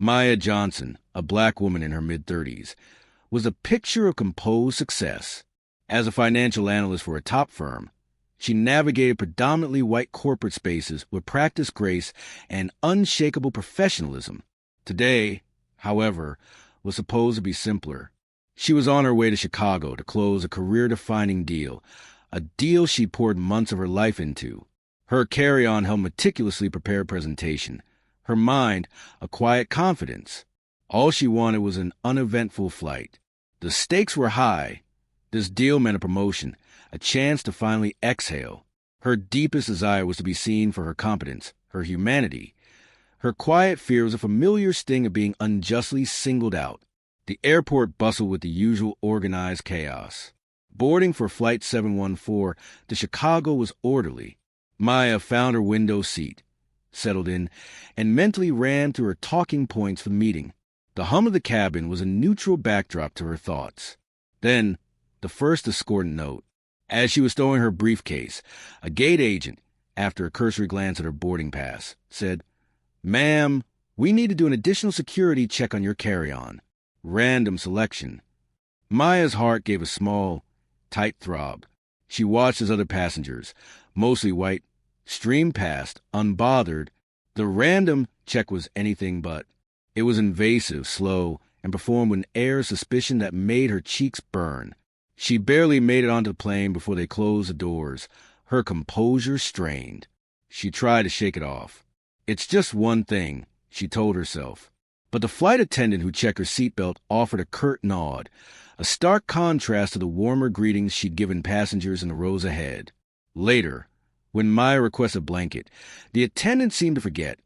Maya Johnson, a black woman in her mid-30s, was a picture of composed success. As a financial analyst for a top firm, she navigated predominantly white corporate spaces with practiced grace and unshakable professionalism. Today, however, was supposed to be simpler. She was on her way to Chicago to close a career-defining deal, a deal she poured months of her life into. Her carry-on held meticulously prepared presentation, her mind a quiet confidence. All she wanted was an uneventful flight. The stakes were high. This deal meant a promotion, a chance to finally exhale. Her deepest desire was to be seen for her competence, her humanity. Her quiet fear was a familiar sting of being unjustly singled out. The airport bustled with the usual organized chaos. Boarding for Flight 714 to Chicago was orderly. Maya found her window seat, settled in, and mentally ran through her talking points for the meeting. The hum of the cabin was a neutral backdrop to her thoughts. Then, the first discordant note. As she was stowing her briefcase, a gate agent, after a cursory glance at her boarding pass, said, "Ma'am, we need to do an additional security check on your carry-on." Random selection. Maya's heart gave a small, tight throb. She watched as other passengers, mostly white, streamed past, unbothered. The random check was anything but. It was invasive, slow, and performed with an air of suspicion that made her cheeks burn. She barely made it onto the plane before they closed the doors, her composure strained. She tried to shake it off. "It's just one thing," she told herself. But the flight attendant who checked her seatbelt offered a curt nod, a stark contrast to the warmer greetings she'd given passengers in the rows ahead. Later, when Maya requested a blanket, the attendant seemed to forget,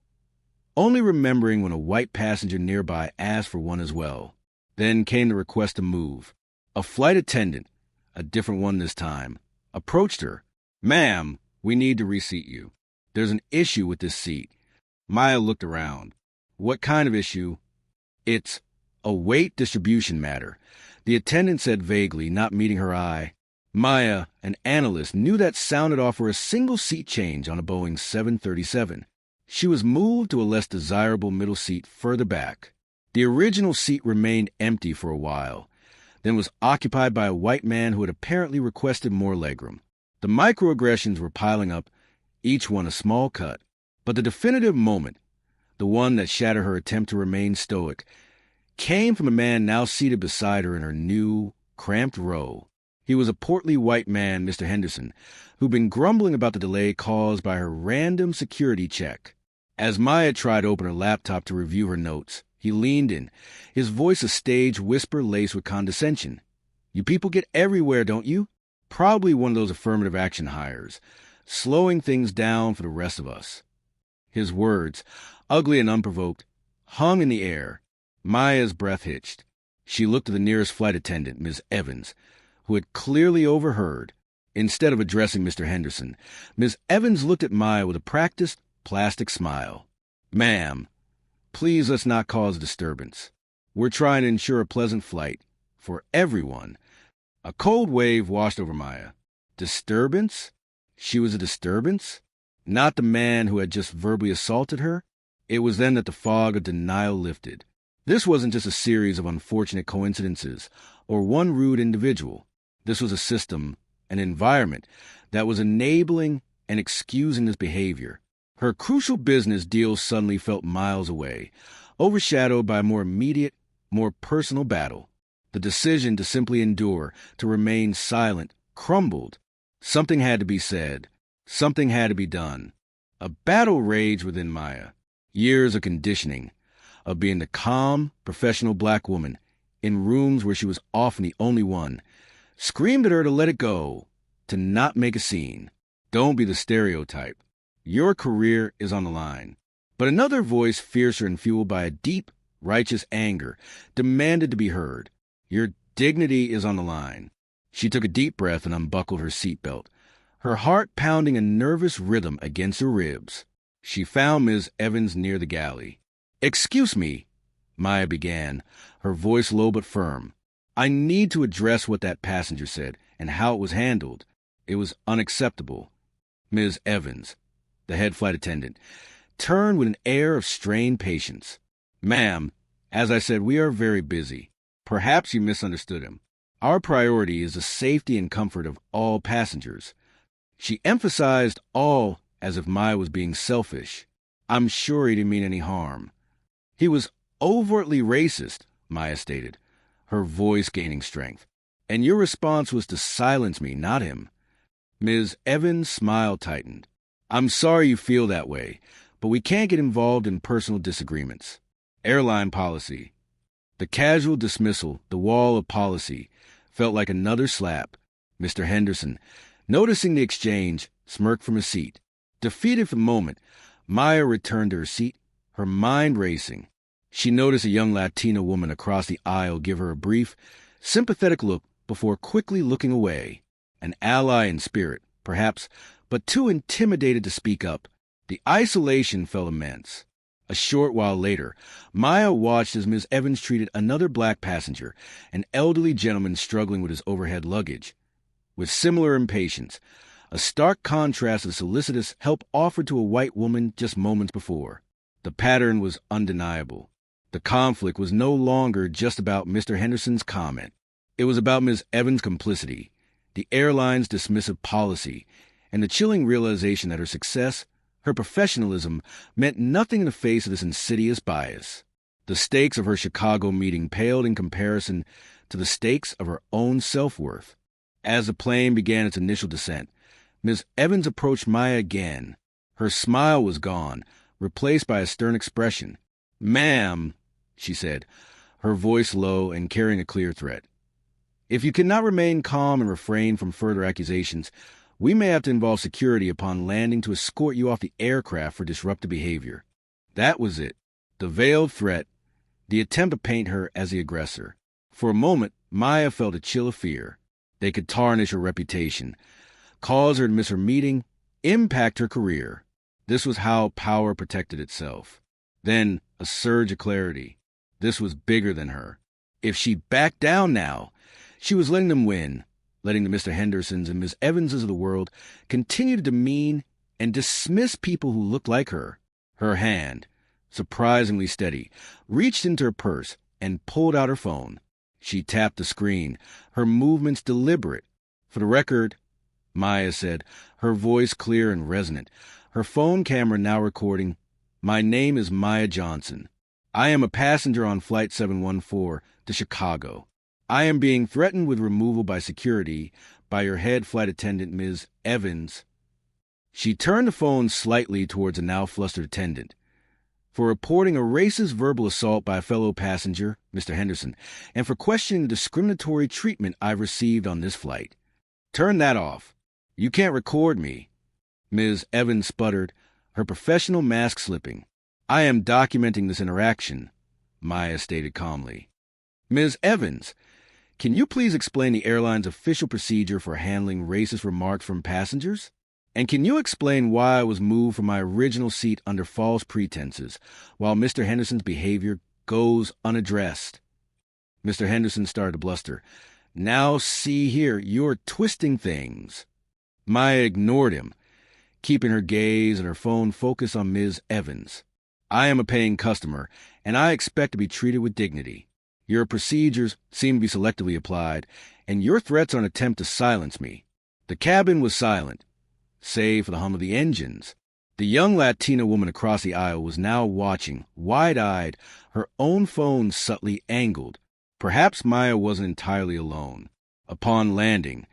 only remembering when a white passenger nearby asked for one as well. Then came the request to move. A flight attendant, a different one this time, approached her. "Ma'am, we need to reseat you. There's an issue with this seat." Maya looked around. "What kind of issue?" "It's a weight distribution matter," the attendant said vaguely, not meeting her eye. Maya, an analyst, knew that sounded off for a single seat change on a Boeing 737. She was moved to a less desirable middle seat further back. The original seat remained empty for a while, then was occupied by a white man who had apparently requested more legroom. The microaggressions were piling up, each one a small cut, but the definitive moment, the one that shattered her attempt to remain stoic, came from a man now seated beside her in her new, cramped row. He was a portly white man, Mr. Henderson, who'd been grumbling about the delay caused by her random security check. As Maya tried to open her laptop to review her notes, he leaned in, his voice a stage whisper laced with condescension. "You people get everywhere, don't you?" Probably one of those affirmative action hires, slowing things down for the rest of us. His words, ugly and unprovoked, hung in the air. Maya's breath hitched. She looked at the nearest flight attendant, Ms. Evans, who had clearly overheard. Instead of addressing Mr. Henderson, Ms. Evans looked at Maya with a practiced, plastic smile. "Ma'am, please let's not cause a disturbance. We're trying to ensure a pleasant flight for everyone." A cold wave washed over Maya. Disturbance? She was a disturbance? Not the man who had just verbally assaulted her? It was then that the fog of denial lifted. This wasn't just a series of unfortunate coincidences or one rude individual. This was a system, an environment that was enabling and excusing this behavior. Her crucial business deal suddenly felt miles away, overshadowed by a more immediate, more personal battle. The decision to simply endure, to remain silent, crumbled. Something had to be said. Something had to be done. A battle raged within Maya. Years of conditioning, of being the calm, professional black woman in rooms where she was often the only one, screamed at her to let it go, to not make a scene. Don't be the stereotype. Your career is on the line. But another voice, fiercer and fueled by a deep, righteous anger, demanded to be heard. Your dignity is on the line. She took a deep breath and unbuckled her seatbelt, her heart pounding a nervous rhythm against her ribs. She found Ms. Evans near the galley. "Excuse me," Maya began, her voice low but firm. "I need to address what that passenger said and how it was handled. It was unacceptable." Ms. Evans, the head flight attendant, turned with an air of strained patience. Ma'am, as I said, we are very busy. Perhaps you misunderstood him. Our priority is the safety and comfort of all passengers. She emphasized all as if Maya was being selfish. I'm sure he didn't mean any harm. He was overtly racist, Maya stated, her voice gaining strength. And your response was to silence me, not him. Ms. Evans' smile tightened. I'm sorry you feel that way, but we can't get involved in personal disagreements. Airline policy. The casual dismissal, the wall of policy, felt like another slap. Mr. Henderson, noticing the exchange, smirked from his seat. Defeated for the moment, Maya returned to her seat, her mind racing. She noticed a young Latina woman across the aisle give her a brief, sympathetic look before quickly looking away. An ally in spirit, perhaps, but too intimidated to speak up. The isolation felt immense. A short while later, Maya watched as Ms. Evans treated another black passenger, an elderly gentleman struggling with his overhead luggage. With similar impatience, a stark contrast of solicitous help offered to a white woman just moments before. The pattern was undeniable. The conflict was no longer just about Mr. Henderson's comment. It was about Ms. Evans' complicity, the airline's dismissive policy, and the chilling realization that her success, her professionalism, meant nothing in the face of this insidious bias. The stakes of her Chicago meeting paled in comparison to the stakes of her own self-worth. As the plane began its initial descent, Miss Evans approached Maya again. Her smile was gone, replaced by a stern expression. "Ma'am," she said, her voice low and carrying a clear threat. "If you cannot remain calm and refrain from further accusations, we may have to involve security upon landing to escort you off the aircraft for disruptive behavior." That was it. The veiled threat, the attempt to paint her as the aggressor. For a moment, Maya felt a chill of fear. They could tarnish her reputation, cause her to miss her meeting, impact her career. This was how power protected itself. Then, a surge of clarity. This was bigger than her. If she backed down now, she was letting them win, letting the Mr. Hendersons and Miss Evanses of the world continue to demean and dismiss people who looked like her. Her hand, surprisingly steady, reached into her purse and pulled out her phone. She tapped the screen, her movements deliberate. "For the record," Maya said, her voice clear and resonant, her phone camera now recording, "My name is Maya Johnson. I am a passenger on Flight 714 to Chicago. I am being threatened with removal by security by your head flight attendant, Ms. Evans." She turned the phone slightly towards a now flustered attendant. "For reporting a racist verbal assault by a fellow passenger, Mr. Henderson, and for questioning the discriminatory treatment I've received on this flight. Turn that off. You can't record me." Ms. Evans sputtered, her professional mask slipping. "I am documenting this interaction," Maya stated calmly. "Ms. Evans, can you please explain the airline's official procedure for handling racist remarks from passengers? And can you explain why I was moved from my original seat under false pretenses, while Mr. Henderson's behavior goes unaddressed?" Mr. Henderson started to bluster. "Now see here, you're twisting things." Maya ignored him, keeping her gaze and her phone focused on Ms. Evans. "I am a paying customer, and I expect to be treated with dignity. Your procedures seem to be selectively applied, and your threats are an attempt to silence me." The cabin was silent, save for the hum of the engines. The young Latina woman across the aisle was now watching, wide-eyed, her own phone subtly angled. Perhaps Maya wasn't entirely alone. Upon landing,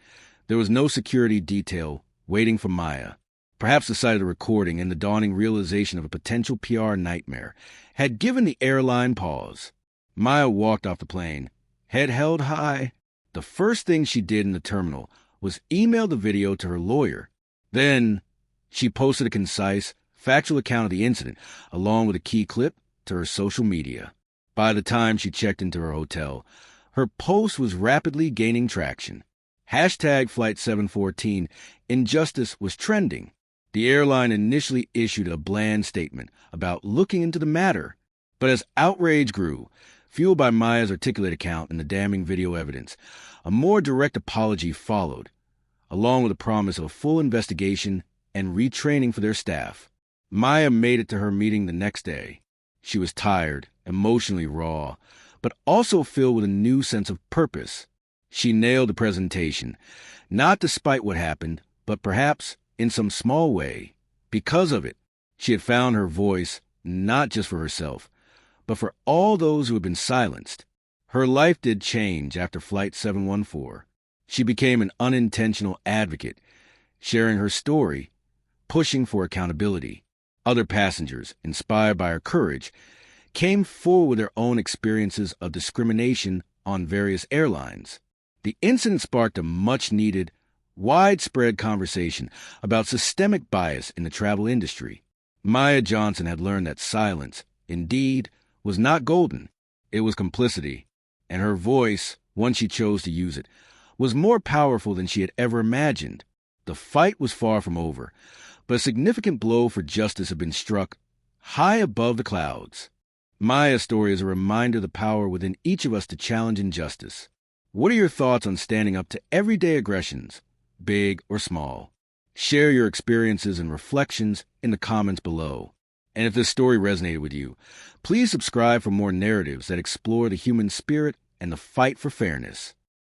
there was no security detail waiting for Maya. Perhaps the sight of the recording and the dawning realization of a potential PR nightmare had given the airline pause. Maya walked off the plane, head held high. The first thing she did in the terminal was email the video to her lawyer. Then she posted a concise, factual account of the incident, along with a key clip, to her social media. By the time she checked into her hotel, her post was rapidly gaining traction. Hashtag Flight 714 Injustice was trending. The airline initially issued a bland statement about looking into the matter. But as outrage grew, fueled by Maya's articulate account and the damning video evidence, a more direct apology followed, along with a promise of a full investigation and retraining for their staff. Maya made it to her meeting the next day. She was tired, emotionally raw, but also filled with a new sense of purpose. She nailed the presentation, not despite what happened, but perhaps in some small way. Because of it, she had found her voice not just for herself, but for all those who had been silenced. Her life did change after Flight 714. She became an unintentional advocate, sharing her story, pushing for accountability. Other passengers, inspired by her courage, came forward with their own experiences of discrimination on various airlines. The incident sparked a much-needed, widespread conversation about systemic bias in the travel industry. Maya Johnson had learned that silence, indeed, was not golden. It was complicity, and her voice, once she chose to use it, was more powerful than she had ever imagined. The fight was far from over, but a significant blow for justice had been struck high above the clouds. Maya's story is a reminder of the power within each of us to challenge injustice. What are your thoughts on standing up to everyday aggressions, big or small? Share your experiences and reflections in the comments below. And if this story resonated with you, please subscribe for more narratives that explore the human spirit and the fight for fairness.